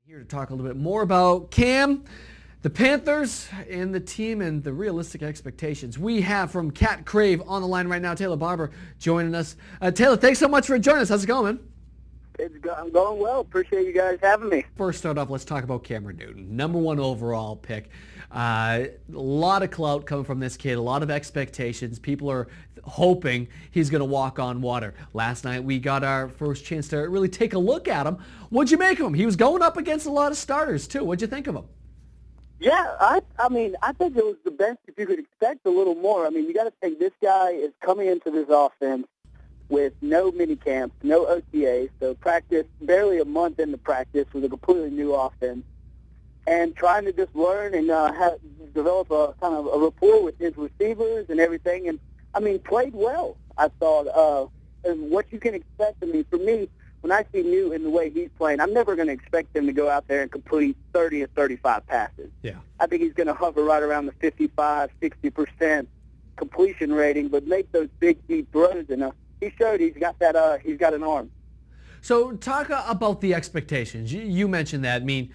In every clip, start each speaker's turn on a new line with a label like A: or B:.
A: Here to talk a little bit more about Cam, the Panthers, and the team and the realistic expectations. We have from Crave on the line right now, Taylor Barbour joining us. Taylor, thanks so much for joining us. How's it going, man?
B: I'm going well. Appreciate you guys having me.
A: First, start off, let's talk about Cameron Newton, #1 overall pick. A lot of clout coming from this kid, a lot of expectations. People are hoping he's going to walk on water. Last night, we got our first chance to really take a look at him. What'd you make of him? He was going up against a lot of starters, too. What'd you think of him?
B: Yeah, I think it was the best if you could expect a little more. I mean, you got to think this guy is coming into this offense with no mini camps, no OTAs, so practice barely a month into practice with a completely new offense, and trying to just learn and develop a kind of a rapport with his receivers and everything. And I mean, played well, I thought. And what you can expect. I mean, for me, when I see Newton the way he's playing, I'm never going to expect him to go out there and complete 30 or 35 passes.
A: Yeah.
B: I think he's going to hover right around the 55, 60% completion rating, but make those big, deep throws. And he showed he's got that. He's got an arm.
A: So talk about the expectations. You mentioned that. I mean,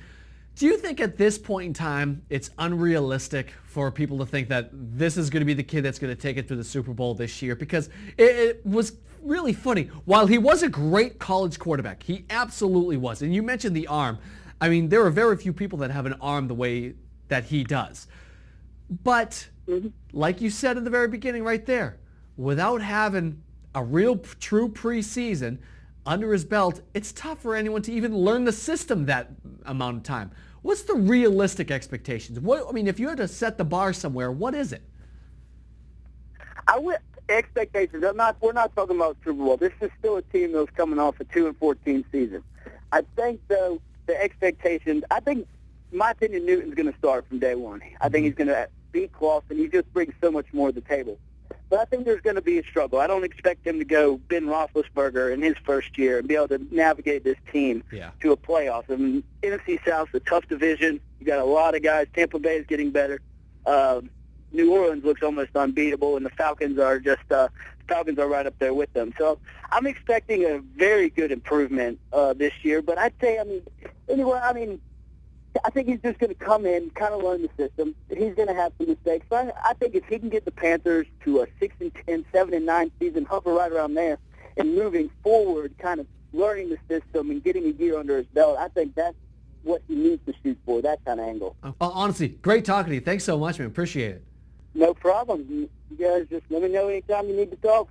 A: do you think at this point in time it's unrealistic for people to think that this is going to be the kid that's going to take it to the Super Bowl this year? Because it was really funny. While he was a great college quarterback, he absolutely was. And you mentioned the arm. I mean, there are very few people that have an arm the way that he does. But like you said in the very beginning right there, without having a real true preseason under his belt, it's tough for anyone to even learn the system that amount of time. What's the realistic expectations? If you had to set the bar somewhere, what is it?
B: Expectations. We're not talking about Super Bowl. This is still a team that was coming off a 2-14 season. I think, though, the expectations. In my opinion, Newton's going to start from day one. I think he's going to beat Clawson. He just brings so much more to the table. But I think there's going to be a struggle. I don't expect him to go Ben Roethlisberger in his first year and be able to navigate this team to a playoff. I mean, NFC South's a tough division. You got a lot of guys. Tampa Bay is getting better. New Orleans looks almost unbeatable, and the Falcons are right up there with them. So I'm expecting a very good improvement this year. But I'd say, I think he's just going to come in, kind of learn the system. He's going to have some mistakes. But I think if he can get the Panthers to a 6-10, 7-9 season, hover right around there, and moving forward, kind of learning the system and getting a year under his belt, I think that's what he needs to shoot for, that kind of angle.
A: Honestly, great talking to you. Thanks so much, man. Appreciate it.
B: No problem. You guys just let me know anytime you need to talk.